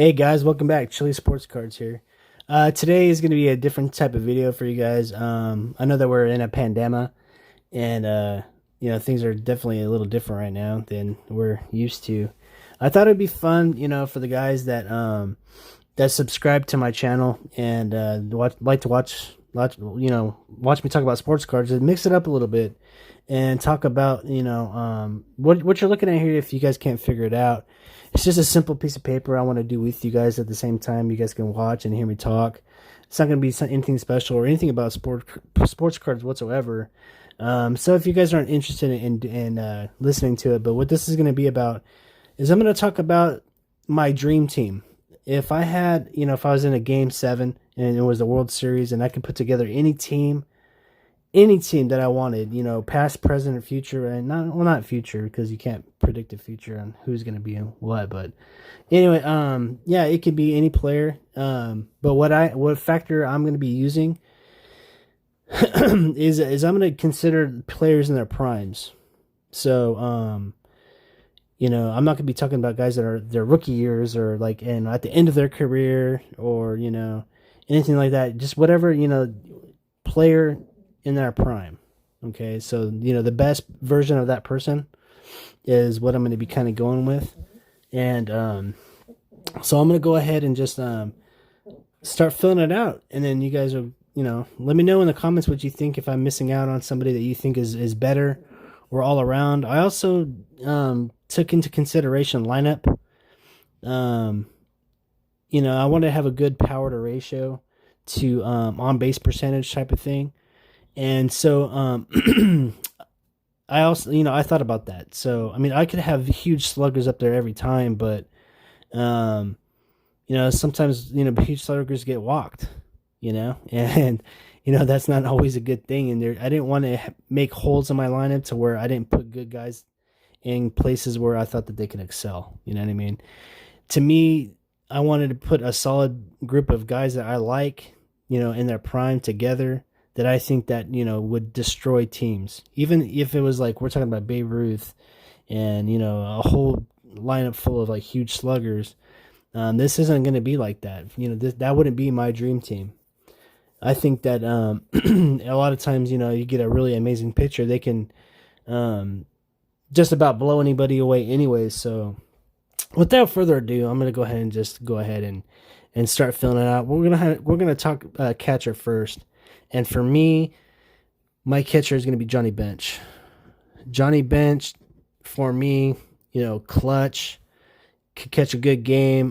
Hey guys, welcome back. Chili Sports Cards here. Today is going to be a different type of video for you guys. I know that we're in a pandemic, and things are definitely a little different right now than we're used to. I thought it'd be fun, for the guys that subscribe to my channel and like to watch me talk about sports cards and mix it up a little bit and talk about what you're looking at here. If you guys can't figure it out, it's just a simple piece of paper I want to do with you guys at the same time. You guys can watch and hear me talk. It's not going to be anything special or anything about sports cards whatsoever. So if you guys aren't interested in listening to it, but what this is going to be about is I'm going to talk about my dream team. If I had, if I was in a game 7 and it was the World Series and I could put together any team that I wanted, past, present, or future, and not future because you can't predict the future on who's going to be in what. But anyway, yeah, it could be any player. But what factor I'm going to be using is I'm going to consider players in their primes. So I'm not going to be talking about guys that are their rookie years or like at the end of their career or anything like that. Just whatever player in their prime. Okay, so the best version of that person is what I'm going to be kind of going with, and so I'm going to go ahead and just start filling it out, and then you guys are let me know in the comments what you think, if I'm missing out on somebody that you think is better or all around. I also took into consideration lineup. I want to have a good power to ratio to on base percentage type of thing. And so I also, I thought about that. So, I mean, I could have huge sluggers up there every time, but, sometimes, huge sluggers get walked, and, that's not always a good thing. And I didn't want to make holes in my lineup to where I didn't put good guys in places where I thought that they could excel. You know what I mean? To me, I wanted to put a solid group of guys that I like, in their prime together, that I think that, would destroy teams. Even if it was like, we're talking about Babe Ruth and, a whole lineup full of like huge sluggers. This isn't going to be like that. That wouldn't be my dream team. I think that a lot of times, you get a really amazing pitcher. They can just about blow anybody away anyways. So without further ado, I'm going to go ahead and start filling it out. We're going to talk catcher first. And for me, my catcher is going to be Johnny Bench. Johnny Bench, for me, clutch, could catch a good game.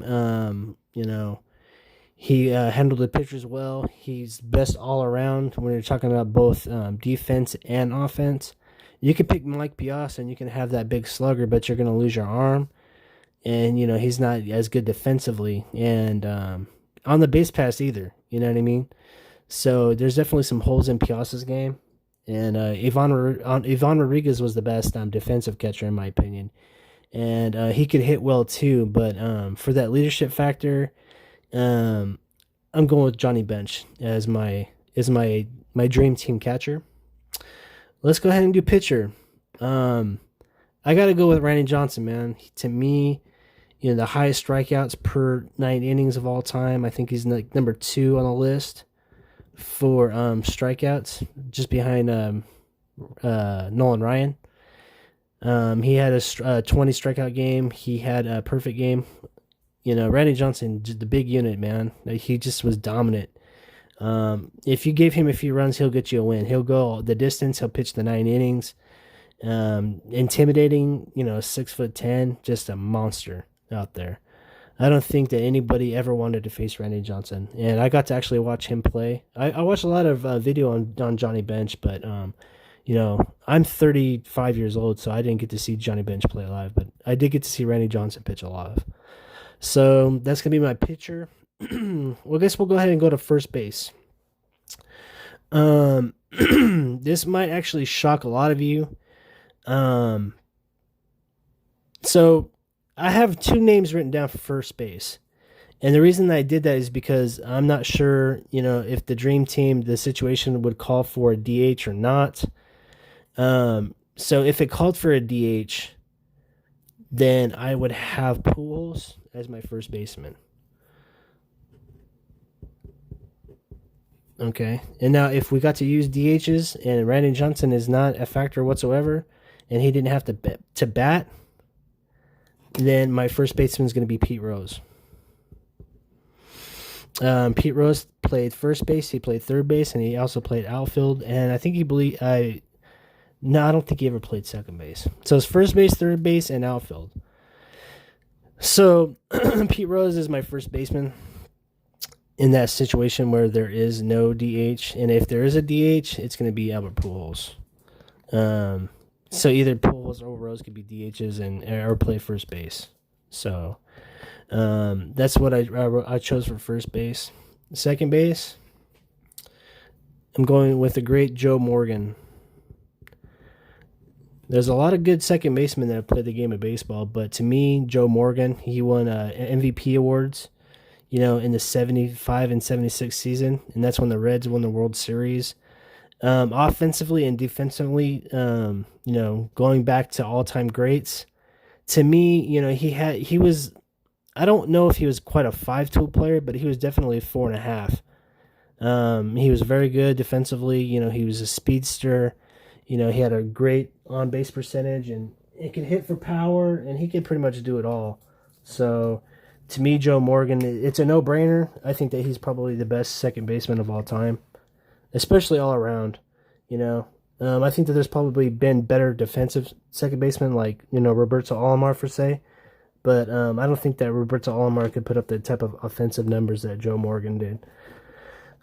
He handled the pitchers well. He's best all around when you're talking about both defense and offense. You can pick Mike Piazza and you can have that big slugger, but you're going to lose your arm. And, he's not as good defensively and on the base pass either. You know what I mean? So there's definitely some holes in Piazza's game, and Ivan Rodriguez was the best defensive catcher in my opinion, and he could hit well too. But for that leadership factor, I'm going with Johnny Bench as my dream team catcher. Let's go ahead and do pitcher. I got to go with Randy Johnson, man. To me, the highest strikeouts per 9 innings of all time. I think he's like number 2 on the list for strikeouts, just behind Nolan Ryan. He had a 20 strikeout game. He had a perfect game. Randy Johnson, the big unit, man. He just was dominant. If you gave him a few runs, he'll get you a win. He'll go the distance. He'll pitch the 9 innings. Intimidating, 6'10", just a monster out there. I don't think that anybody ever wanted to face Randy Johnson, and I got to actually watch him play. I watched a lot of video on Johnny Bench, but I'm 35 years old, so I didn't get to see Johnny Bench play live, but I did get to see Randy Johnson pitch live. So that's gonna be my pitcher. Well, I guess we'll go ahead and go to first base. This might actually shock a lot of you. So I have 2 names written down for first base. And the reason that I did that is because I'm not sure, if the dream team, the situation would call for a DH or not. So if it called for a DH, then I would have Pujols as my first baseman. Okay. And now if we got to use DHs and Randy Johnson is not a factor whatsoever, and he didn't have to bat, then my first baseman is going to be Pete Rose. Pete Rose played first base, he played third base, and he also played outfield. And I think I don't think he ever played second base. So it's first base, third base, and outfield. So Pete Rose is my first baseman in that situation where there is no DH. And if there is a DH, it's going to be Albert Pujols. So either Pujols or Rose could be DHs or play first base. So that's what I chose for first base. Second base, I'm going with the great Joe Morgan. There's a lot of good second basemen that have played the game of baseball, but to me, Joe Morgan, he won MVP awards, in the 75 and 76 season, and that's when the Reds won the World Series. Offensively and defensively, going back to all-time greats. To me, he was, I don't know if he was quite a 5-tool player, but he was definitely a 4.5. He was very good defensively. He was a speedster. He had a great on-base percentage, and he could hit for power, and he could pretty much do it all. So, to me, Joe Morgan, it's a no-brainer. I think that he's probably the best second baseman of all time, especially all around. I think that there's probably been better defensive second basemen like, Roberto Alomar, for say. But I don't think that Roberto Alomar could put up the type of offensive numbers that Joe Morgan did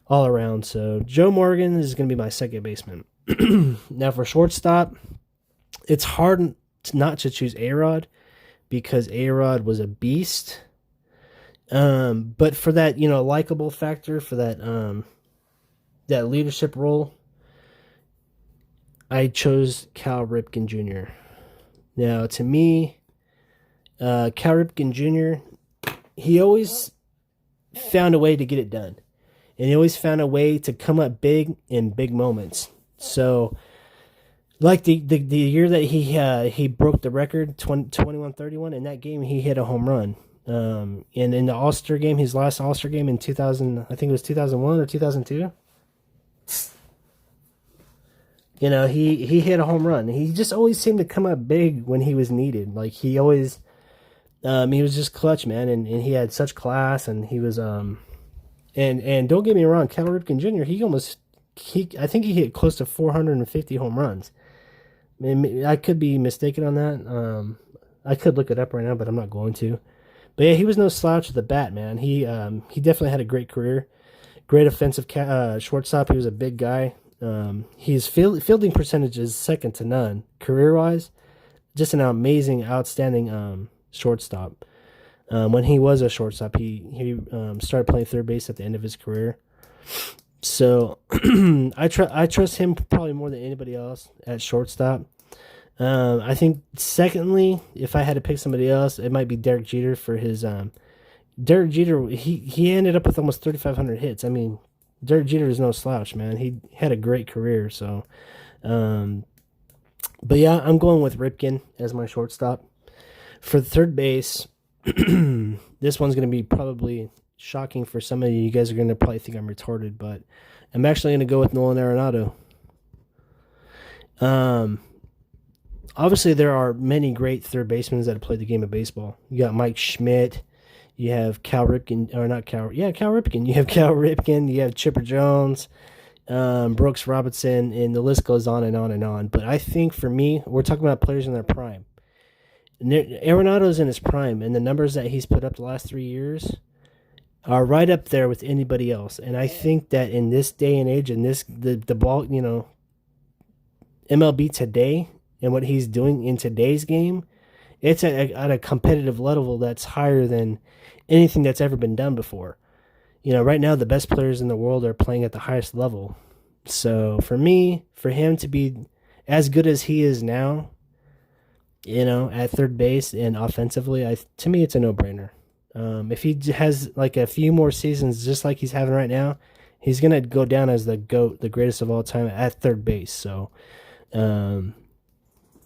all around. So Joe Morgan is going to be my second baseman. Now for shortstop, it's hard not to choose A-Rod because A-Rod was a beast. But for that, likable factor, for that that leadership role, I chose Cal Ripken Jr. Now, to me, Cal Ripken Jr., he always found a way to get it done. And he always found a way to come up big in big moments. So, like the year that he broke the record, 21-31, in that game he hit a home run. And in the All-Star game, his last All-Star game in 2000, I think it was 2001 or 2002, he hit a home run. He just always seemed to come up big when he was needed. Like, he always, he was just clutch, man, and he had such class, and he was, and don't get me wrong, Cal Ripken Jr., I think he hit close to 450 home runs. I could be mistaken on that. I could look it up right now, but I'm not going to. But yeah, he was no slouch with the bat, man. He definitely had a great career. Great offensive shortstop. He was a big guy. His fielding percentage is second to none. Career-wise, just an amazing, outstanding shortstop. When he was a shortstop, he started playing third base at the end of his career. So I trust him probably more than anybody else at shortstop. I think secondly, if I had to pick somebody else, it might be Derek Jeter for his Derek Jeter. He ended up with almost 3,500 hits. I mean, Derek Jeter is no slouch, man. He had a great career. So, but yeah, I'm going with Ripken as my shortstop. For third base, this one's going to be probably shocking for some of you. You guys are going to probably think I'm retarded, but I'm actually going to go with Nolan Arenado. Obviously, there are many great third basemen that have played the game of baseball. You got Mike Schmidt. You have Cal Ripken. You have Cal Ripken. You have Chipper Jones, Brooks Robinson, and the list goes on and on and on. But I think for me, we're talking about players in their prime. Arenado's in his prime, and the numbers that he's put up the last 3 years are right up there with anybody else. And I think that in this day and age, and the ball, MLB today and what he's doing in today's game, it's at a competitive level that's higher than anything that's ever been done before. Right now the best players in the world are playing at the highest level. So for him to be as good as he is now, at third base and offensively, to me it's a no-brainer. If he has like a few more seasons just like he's having right now, he's gonna go down as the GOAT, the greatest of all time at third base. So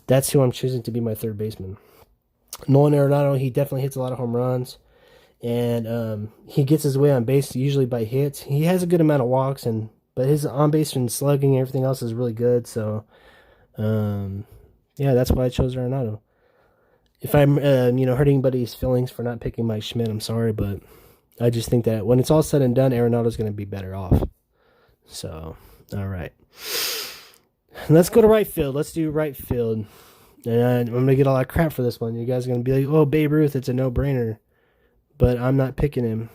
that's who I'm choosing to be my third baseman. Nolan Arenado, he definitely hits a lot of home runs, and he gets his way on base usually by hits. He has a good amount of walks, and But his on base and slugging and everything else is really good. So, yeah, that's why I chose Arenado. If I'm, hurting anybody's feelings for not picking Mike Schmidt, I'm sorry, but I just think that when it's all said and done, Arenado's going to be better off. So, all right. Let's go to right field. Let's do right field. And I'm going to get all that crap for this one. You guys are going to be like, oh, Babe Ruth, it's a no-brainer. But I'm not picking him.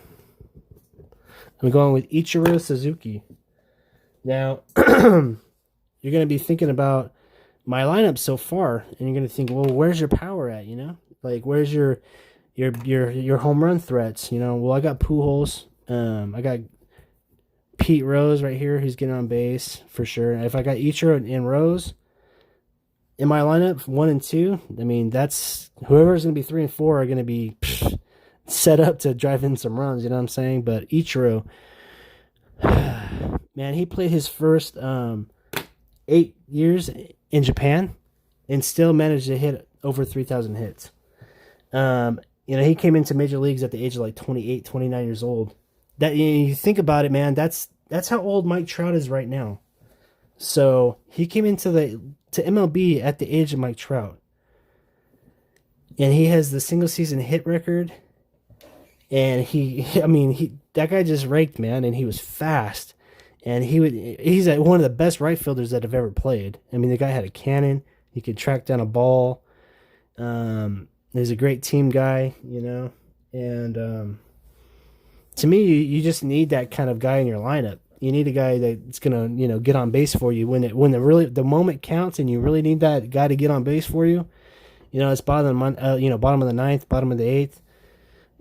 I'm going with Ichiro Suzuki. Now, you're going to be thinking about my lineup so far, and you're going to think, well, where's your power at, Like, where's your home run threats, Well, I got Pujols. I got Pete Rose right here, who's getting on base for sure. If I got Ichiro and Rose in my lineup, 1 and 2, I mean, that's whoever's going to be 3 and 4 are going to be set up to drive in some runs, you know what I'm saying? But Ichiro, man, he played his first 8 years in Japan and still managed to hit over 3,000 hits. He came into major leagues at the age of like 28, 29 years old. That you think about it, man, that's how old Mike Trout is right now. So he came into to MLB at the age of Mike Trout. And he has the single season hit record. And that guy just raked, man, and he was fast. And he's one of the best right fielders that have ever played. I mean, the guy had a cannon. He could track down a ball. He's a great team guy, And to me, you just need that kind of guy in your lineup. You need a guy that's gonna, get on base for you when the moment counts, and you really need that guy to get on base for you. It's bottom of the ninth, bottom of the eighth,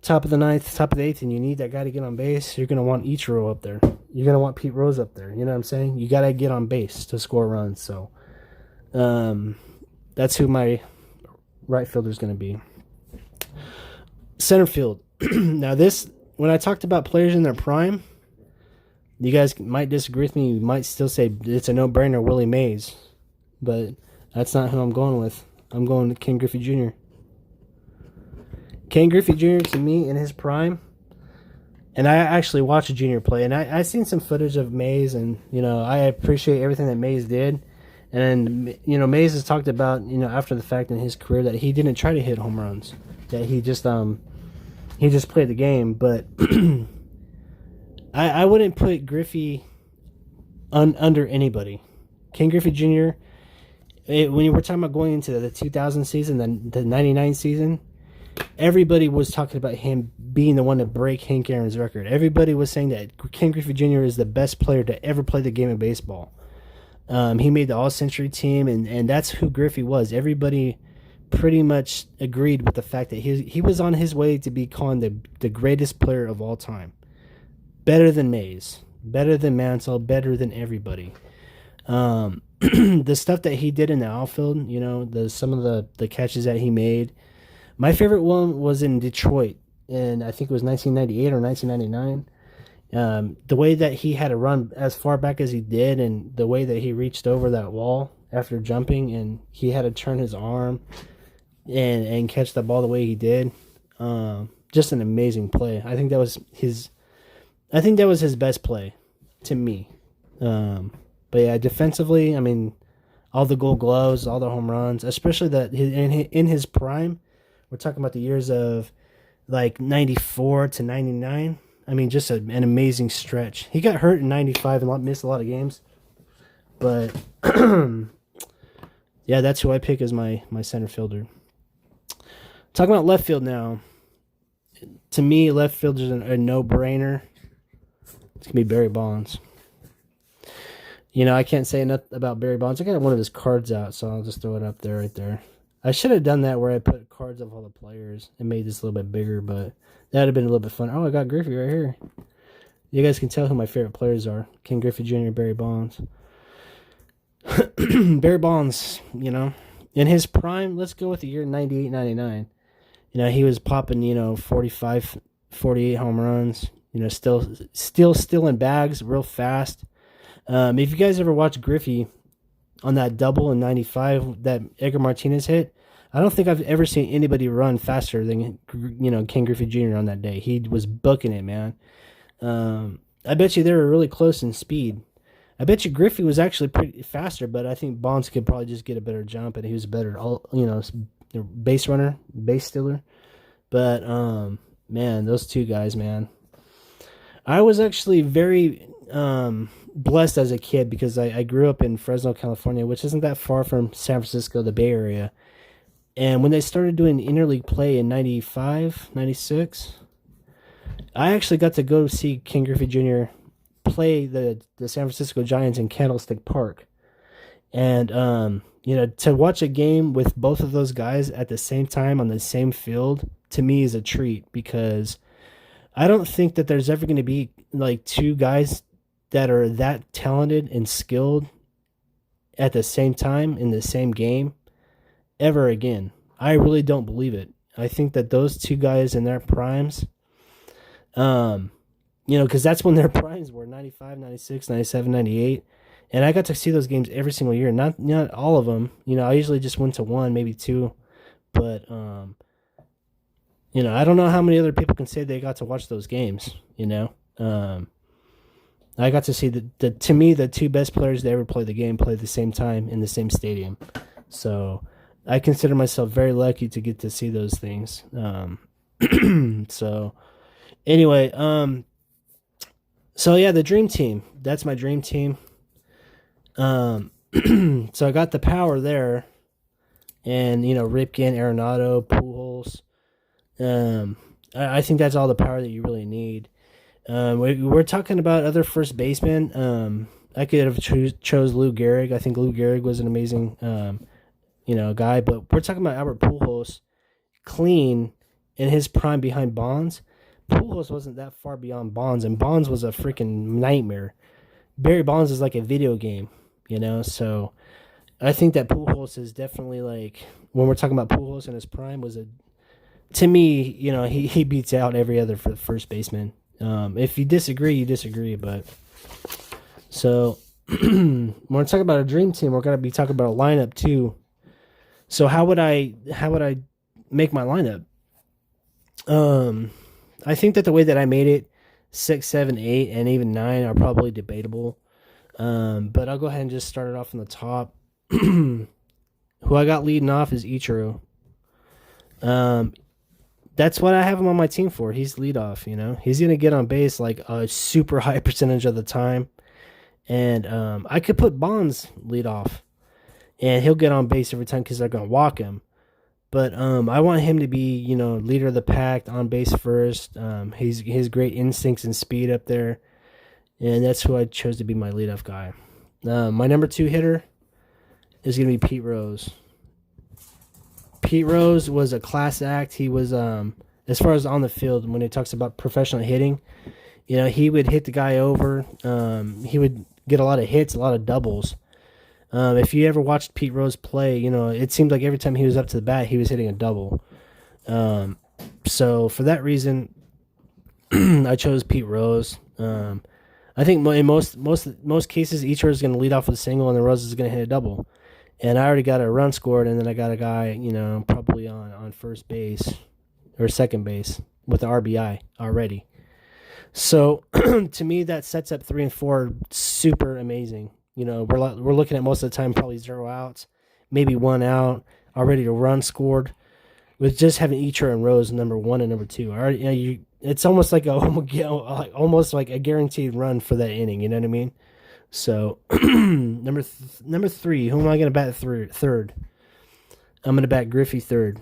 top of the ninth, top of the eighth, and you need that guy to get on base. You're gonna want Ichiro up there. You're gonna want Pete Rose up there. You know what I'm saying? You gotta get on base to score runs. So, that's who my right fielder is gonna be. Center field. Now when I talked about players in their prime, you guys might disagree with me. You might still say it's a no-brainer, Willie Mays. But that's not who I'm going with. I'm going with Ken Griffey Jr. Ken Griffey Jr. to me in his prime, and I actually watched Junior play, and I seen some footage of Mays, and, I appreciate everything that Mays did. And, Mays has talked about, after the fact in his career that he didn't try to hit home runs, that he just played the game. But I wouldn't put Griffey under anybody. Ken Griffey Jr., when you were talking about going into the 2000 season, the 99 season, everybody was talking about him being the one to break Hank Aaron's record. Everybody was saying that Ken Griffey Jr. is the best player to ever play the game of baseball. He made the All-Century team, and that's who Griffey was. Everybody pretty much agreed with the fact that he was on his way to be called the greatest player of all time. Better than Mays, better than Mansell, better than everybody. The stuff that he did in the outfield, some of the catches that he made. My favorite one was in Detroit, and I think it was 1998 or 1999. The way that he had to run as far back as he did, and the way that he reached over that wall after jumping, and he had to turn his arm and catch the ball the way he did. Just an amazing play. I think that was his best play to me. But yeah, defensively, I mean, all the Gold Gloves, all the home runs, especially in his prime. We're talking about the years of like 94 to 99. I mean, just an amazing stretch. He got hurt in 95 and missed a lot of games. But yeah, that's who I pick as my center fielder. Talking about left field now. To me, left field is a no-brainer. It's going to be Barry Bonds. I can't say enough about Barry Bonds. I got one of his cards out, so I'll just throw it up there right there. I should have done that where I put cards of all the players and made this a little bit bigger, but that would have been a little bit fun. Oh, I got Griffey right here. You guys can tell who my favorite players are. Ken Griffey Jr., Barry Bonds. Barry Bonds, in his prime, let's go with the year 98, 99. He was popping, 45, 48 home runs, still in bags real fast. If you guys ever watched Griffey on that double in 95 that Edgar Martinez hit, I don't think I've ever seen anybody run faster than, Ken Griffey Jr. on that day. He was booking it, man. I bet you they were really close in speed. I bet you Griffey was actually pretty faster, but I think Bonds could probably just get a better jump, and he was a better, base runner, base stealer. But man, those two guys, man. I was actually very blessed as a kid because I grew up in Fresno, California, which isn't that far from San Francisco, the Bay Area. And when they started doing interleague play in 95, 96, I actually got to go see Ken Griffey Jr. play the San Francisco Giants in Candlestick Park. And, to watch a game with both of those guys at the same time on the same field, to me is a treat because I don't think that there's ever going to be like two guys that are that talented and skilled at the same time in the same game ever again. I really don't believe it. I think that those two guys in their primes, because that's when their primes were 95, 96, 97, 98. And I got to see those games every single year. Not all of them. I usually just went to one, maybe two. But, I don't know how many other people can say they got to watch those games, I got to see to me, the two best players that ever played the game play at the same time in the same stadium. So I consider myself very lucky to get to see those things. So anyway, so yeah, the dream team. That's my dream team. So I got the power there, and Ripken, Arenado, Pujols. I think that's all the power that you really need. We're talking about other first basemen. I could have chose Lou Gehrig. I think Lou Gehrig was an amazing, guy. But we're talking about Albert Pujols, clean in his prime behind Bonds. Pujols wasn't that far beyond Bonds, and Bonds was a freaking nightmare. Barry Bonds is like a video game, So I think that Pujols is definitely like, when we're talking about Pujols in his prime, to me, he beats out every other first baseman. If you disagree, you disagree. But so when we're talking about a dream team, we're gonna be talking about a lineup too. So how would I make my lineup? I think that the way that I made it, 6, 7, 8, and even 9 are probably debatable. But I'll go ahead and just start it off on the top. Who I got leading off is Ichiro. That's what I have him on my team for. He's leadoff, He's going to get on base like a super high percentage of the time. And I could put Bonds leadoff, and he'll get on base every time because they're going to walk him. But I want him to be, leader of the pack, on base first. He has great instincts and speed up there. And that's who I chose to be my leadoff guy. My number 2 hitter is going to be Pete Rose. Pete Rose was a class act. He was, as far as on the field, when he talks about professional hitting, he would hit the guy over. He would get a lot of hits, a lot of doubles. If you ever watched Pete Rose play, it seemed like every time he was up to the bat, he was hitting a double. So for that reason, I chose Pete Rose. I think in most cases, Ichiro is going to lead off with a single, and then Rose is going to hit a double. And I already got a run scored, and then I got a guy, probably on first base or second base with the RBI already. So to me, that sets up 3 and 4 super amazing. We're looking at most of the time probably 0 outs, maybe 1 out, already a run scored. With just having Ichiro and Rose number 1 and number 2, it's almost like almost like a guaranteed run for that inning. You know what I mean? So number 3, who am I going to bat third? I'm going to bat Griffey third.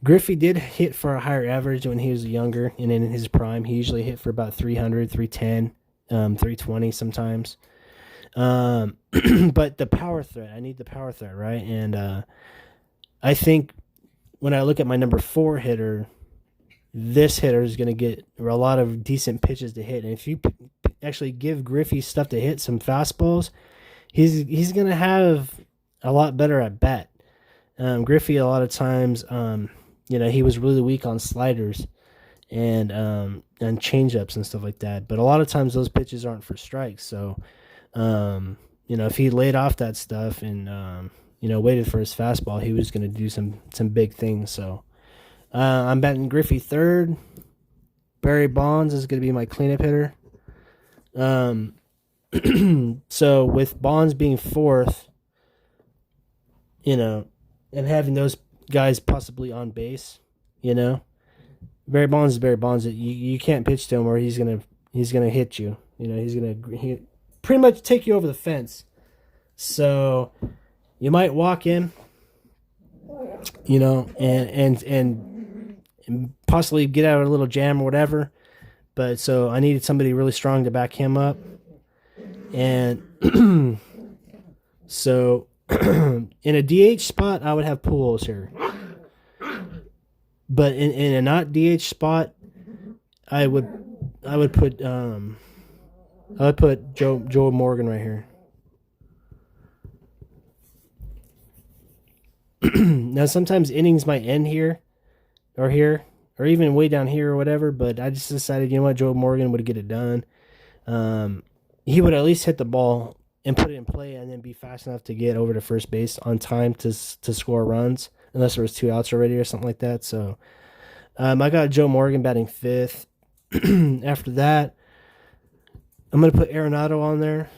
Griffey did hit for a higher average when he was younger, and in his prime, he usually hit for about 300, 310, 320 sometimes. But the power threat, I need the power threat, right? And I think when I look at my number 4 hitter, this hitter is going to get a lot of decent pitches to hit. And if you actually give Griffey stuff to hit, some fastballs, he's going to have a lot better at bat. Griffey, a lot of times, he was really weak on sliders and changeups and stuff like that. But a lot of times those pitches aren't for strikes. So, if he laid off that stuff and, waited for his fastball, he was going to do some big things. So, I'm batting Griffey third. Barry Bonds is going to be my cleanup hitter. So with Bonds being fourth, and having those guys possibly on base, you know, Barry Bonds is Barry Bonds. You can't pitch to him or he's gonna hit you. He pretty much take you over the fence. So you might walk in, and possibly get out of a little jam or whatever. But so I needed somebody really strong to back him up, and so in a DH spot I would have Pujols here. But in a not DH spot, I would put Joe Morgan right here. Now sometimes innings might end here, or even way down here or whatever. But I just decided, Joe Morgan would get it done. He would at least hit the ball and put it in play, and then be fast enough to get over to first base on time to score runs, unless there was 2 outs already or something like that. So I got Joe Morgan batting fifth. After that, I'm going to put Arenado on there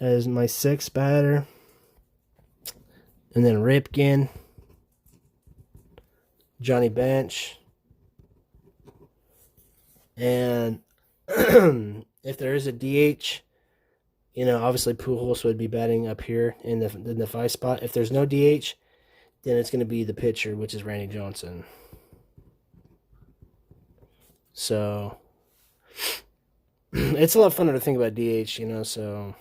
as my sixth batter. And then Ripken, Johnny Bench. And if there is a DH, obviously Pujols would be batting up here in the 5 spot. If there's no DH, then it's going to be the pitcher, which is Randy Johnson. So it's a lot funner to think about DH, so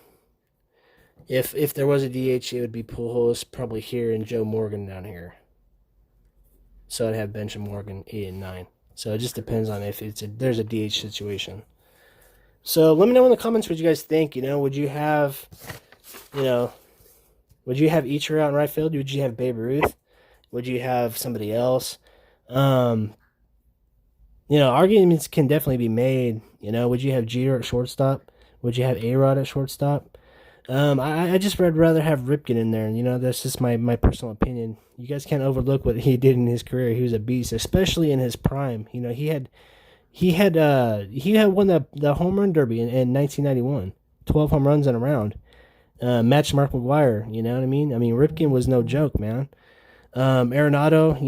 if there was a DH, it would be Pujols probably here and Joe Morgan down here. So I'd have Bench and Morgan 8 and 9. So it just depends on if there's a DH situation. So let me know in the comments what you guys think. Would you have Ichiro out in right field? Would you have Babe Ruth? Would you have somebody else? Arguments can definitely be made. Would you have Jeter at shortstop? Would you have A-Rod at shortstop? I just would rather have Ripken in there. That's just my personal opinion. You guys can't overlook what he did in his career. He was a beast, especially in his prime. He had won the home run derby in 1991, 12 home runs in a round, matched Mark McGwire. You know what I mean? Ripken was no joke, man. Arenado,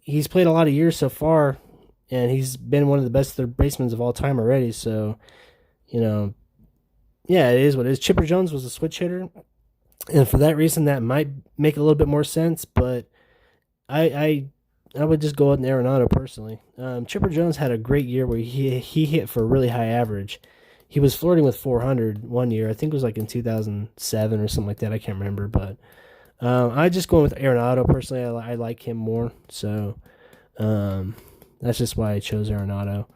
he's played a lot of years so far, and he's been one of the best third basemen of all time already. So, yeah, it is what it is. Chipper Jones was a switch hitter, and for that reason, that might make a little bit more sense. But I would just go with Arenado personally. Chipper Jones had a great year where he hit for a really high average. He was flirting with 400 one year. I think it was like in 2007 or something like that. I can't remember, but I just go with Arenado personally. I like him more, so that's just why I chose Arenado.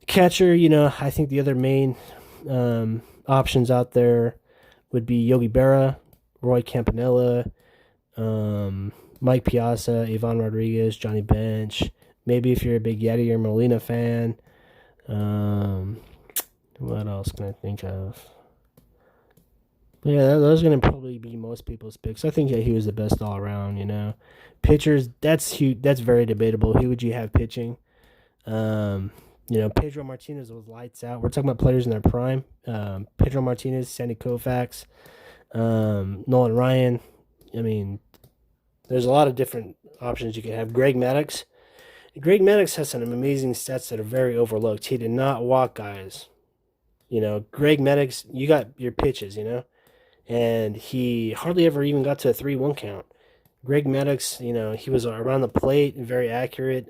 Catcher, I think the other main options out there would be Yogi Berra, Roy Campanella, Mike Piazza, Ivan Rodriguez, Johnny Bench. Maybe if you're a big Yadier Molina fan. What else can I think of? But yeah, those are going to probably be most people's picks. I think that he was the best all around, Pitchers, that's huge. That's very debatable. Who would you have pitching? Pedro Martinez was lights out. We're talking about players in their prime. Pedro Martinez, Sandy Koufax, Nolan Ryan. There's a lot of different options you could have. Greg Maddux. Greg Maddux has some amazing stats that are very overlooked. He did not walk guys. Greg Maddux, you got your pitches, and he hardly ever even got to a 3-1 count. Greg Maddux, he was around the plate, very accurate.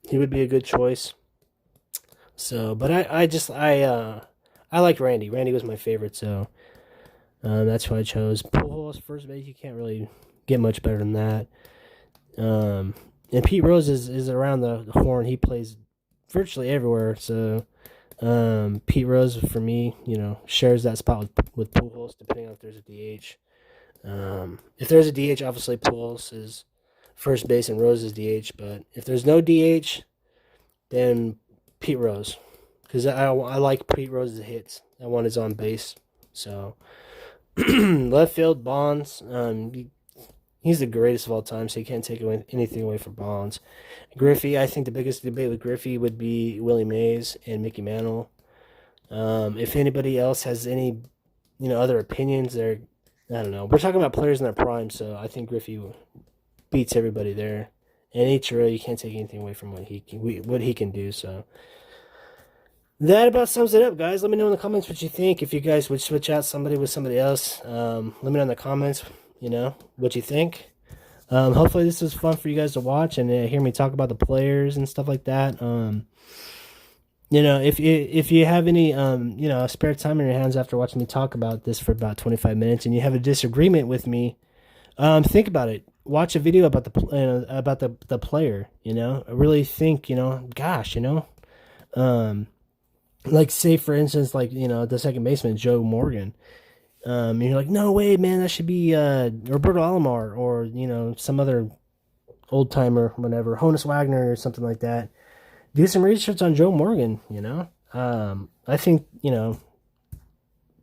He would be a good choice. So, but I like Randy. Randy was my favorite, so that's who I chose. Pujols, first base, you can't really get much better than that. And Pete Rose is around the horn. He plays virtually everywhere, so Pete Rose, for me, shares that spot with Pujols, depending on if there's a DH. If there's a DH, obviously Pujols is first base and Rose is DH, but if there's no DH, then Pete Rose, because I like Pete Rose's hits. I want his on base. So left field, Bonds. He's the greatest of all time, so you can't take anything away from Bonds. Griffey, I think the biggest debate with Griffey would be Willie Mays and Mickey Mantle. If anybody else has any, other opinions, I don't know. We're talking about players in their prime, so I think Griffey beats everybody there. And Ichiro, you can't take anything away from what he can do. So that about sums it up, guys. Let me know in the comments what you think. If you guys would switch out somebody with somebody else, let me know in the comments. What you think. Hopefully this was fun for you guys to watch and hear me talk about the players and stuff like that. If you have any spare time in your hands after watching me talk about this for about 25 minutes and you have a disagreement with me, think about it. Watch a video about the player. Really think. Gosh. Like say for instance, like the second baseman Joe Morgan. You're like, no way, man, that should be Roberto Alomar or some other old timer, whatever, Honus Wagner or something like that. Do some research on Joe Morgan. I think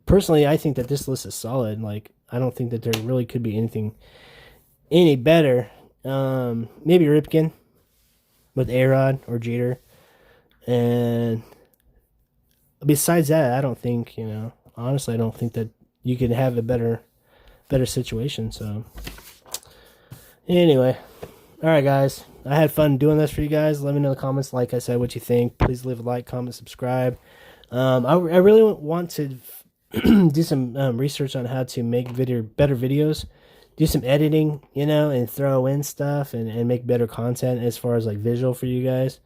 personally, I think that this list is solid. Like, I don't think that there really could be anything any better. Maybe Ripken with A-Rod or Jeter, and besides that, I don't think honestly, I don't think that you could have a better situation. So anyway, all right, guys, I had fun doing this for you guys. Let me know in the comments, like I said, what you think. Please leave a like, comment, subscribe. I really want to do some research on how to make better videos, do some editing, and throw in stuff and make better content as far as like visual for you guys.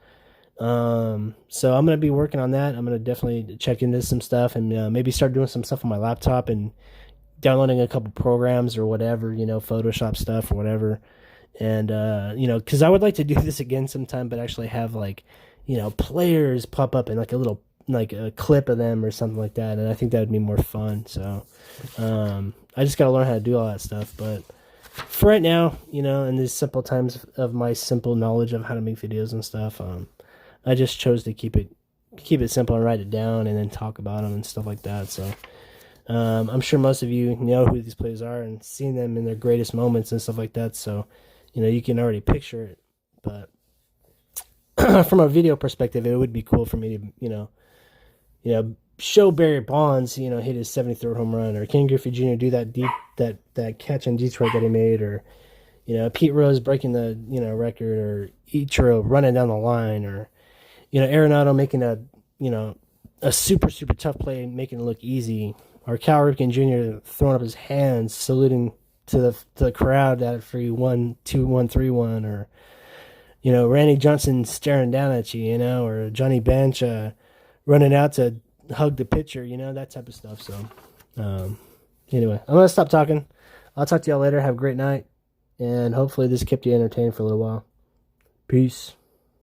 So I'm gonna be working on that. I'm gonna definitely check into some stuff and maybe start doing some stuff on my laptop and downloading a couple programs or whatever, Photoshop stuff or whatever. And because I would like to do this again sometime, but actually have like players pop up in like a little a clip of them or something like that, and I think that would be more fun. So I just gotta learn how to do all that stuff. But for right now, in these simple times of my simple knowledge of how to make videos and stuff, I just chose to keep it simple and write it down and then talk about them and stuff like that. So I'm sure most of you know who these players are and seen them in their greatest moments and stuff like that. So you can already picture it. But from a video perspective, it would be cool for me to show Barry Bonds hit his 73rd home run, or Ken Griffey Jr. do that catch in Detroit that he made, or Pete Rose breaking the record, or Ichiro running down the line, or Arenado making a super tough play, making it look easy, or Cal Ripken Jr. throwing up his hands, saluting to the crowd after he won 2-1, 3-1, or Randy Johnson staring down at you, or Johnny Bench running out to hug the pitcher, that type of stuff. So anyway, I'm gonna stop talking. I'll talk to y'all later. Have a great night, and hopefully this kept you entertained for a little while. Peace.